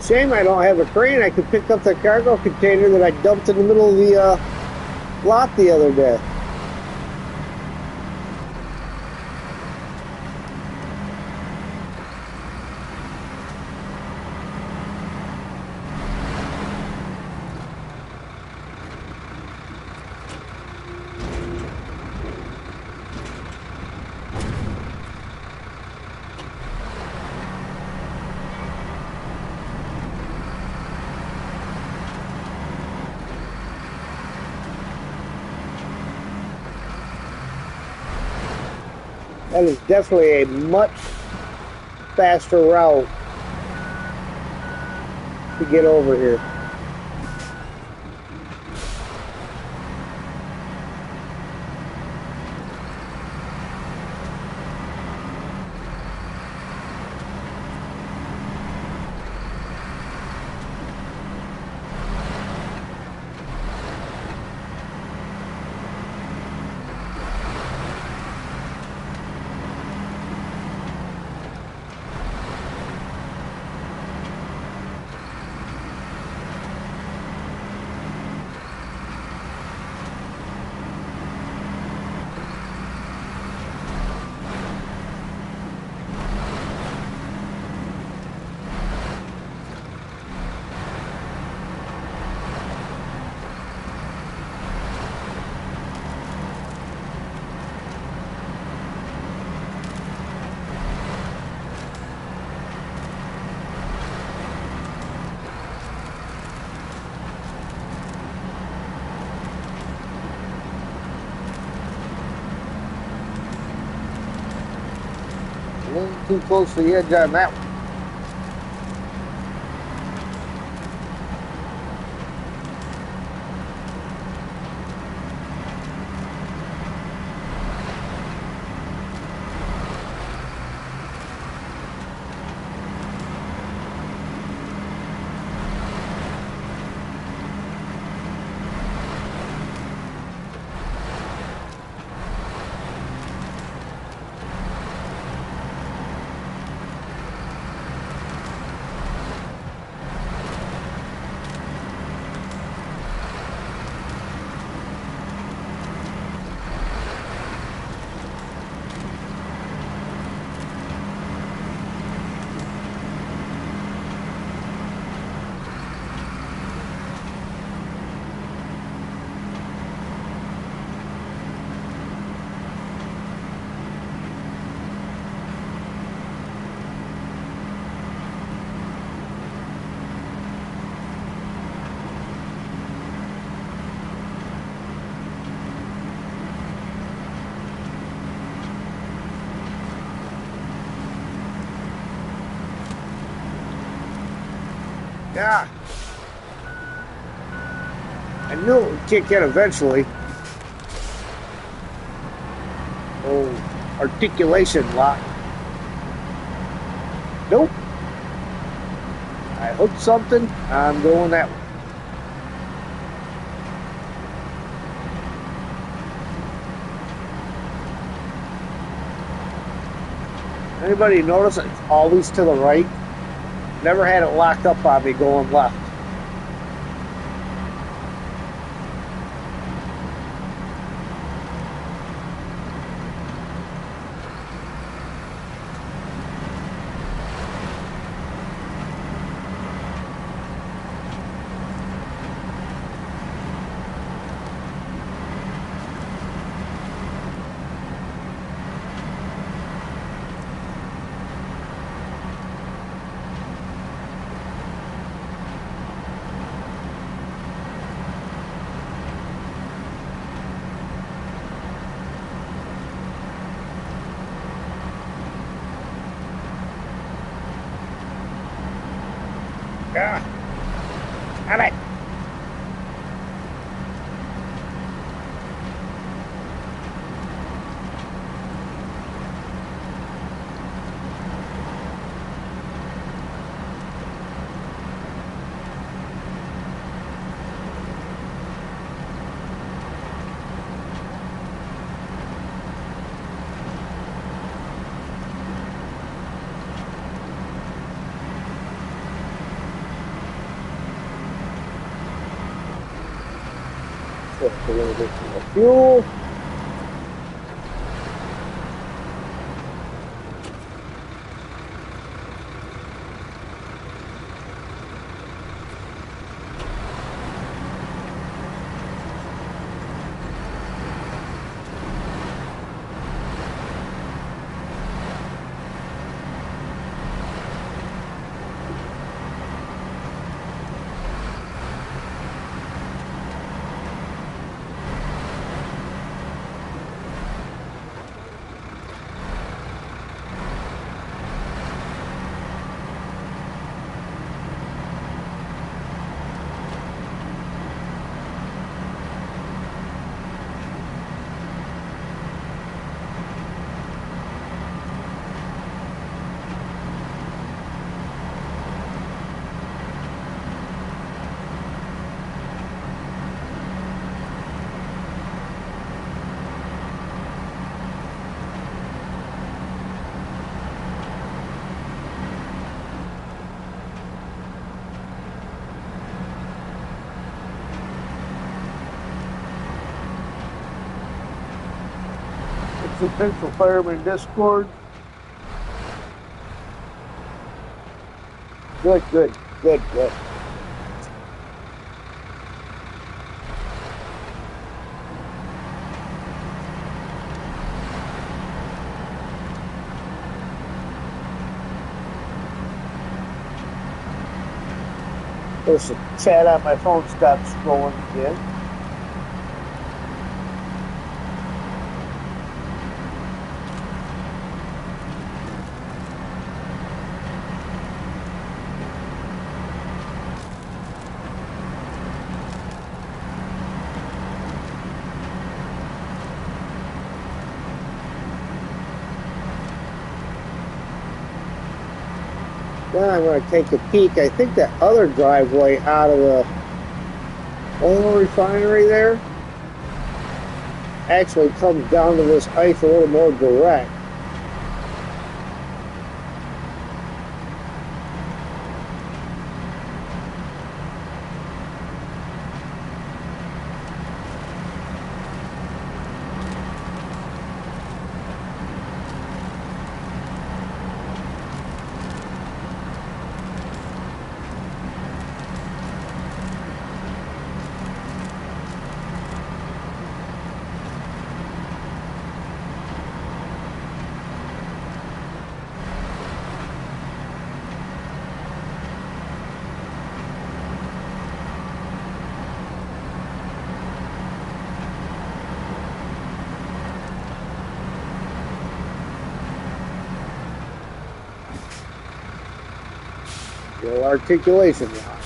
Shame I don't have a crane. I could pick up the cargo container that I dumped in the middle of the lot the other day. That is definitely a much faster route to get over here. A little too close to the edge on that one. Yeah. I knew it would kick in eventually. Oh, articulation lock. Nope. I hooked something. I'm going that way. Anybody notice it's always to the right? Never had it locked up on me going left. Ah, damn it. Put a little bit more fuel. Potential fireman Discord. Good, good, good, good. There's a chat on my phone stopped scrolling again. Then I'm going to take a peek. I think that other driveway out of the oil refinery there actually comes down to this ice a little more direct. Your articulation lock.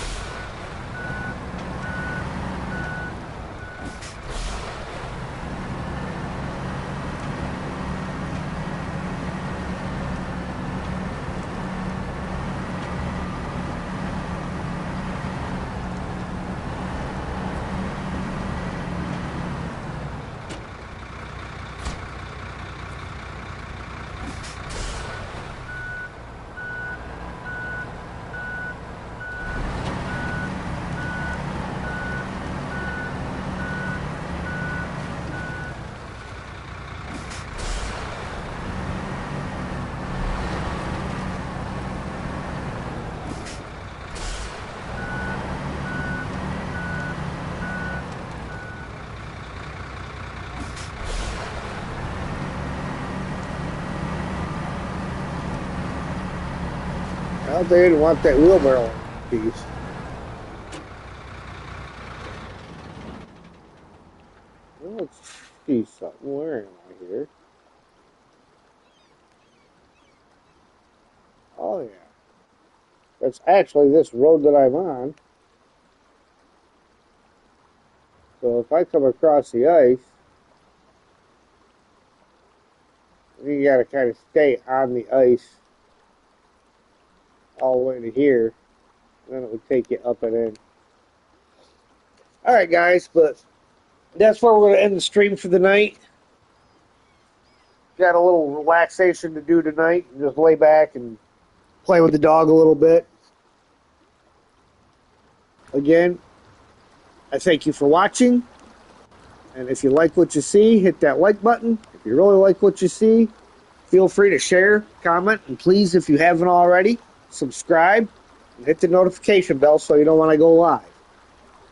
Well, they didn't want that wheelbarrow piece. Well, let's see something. Where am I here? Oh, yeah. That's actually this road that I'm on. So if I come across the ice, you got to kind of stay on the ice all the way to here. And then it would take you up and in. Alright, guys, but that's where we're going to end the stream for the night. Got a little relaxation to do tonight. Just lay back and play with the dog a little bit. Again, I thank you for watching. And if you like what you see, hit that like button. If you really like what you see, feel free to share, comment, and please, if you haven't already, subscribe and hit the notification bell so you know when I go live.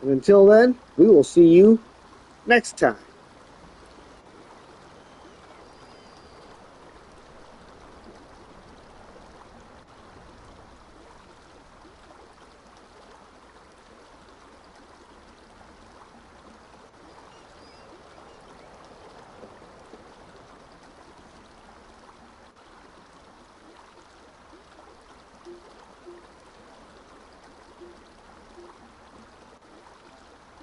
And until then, we will see you next time.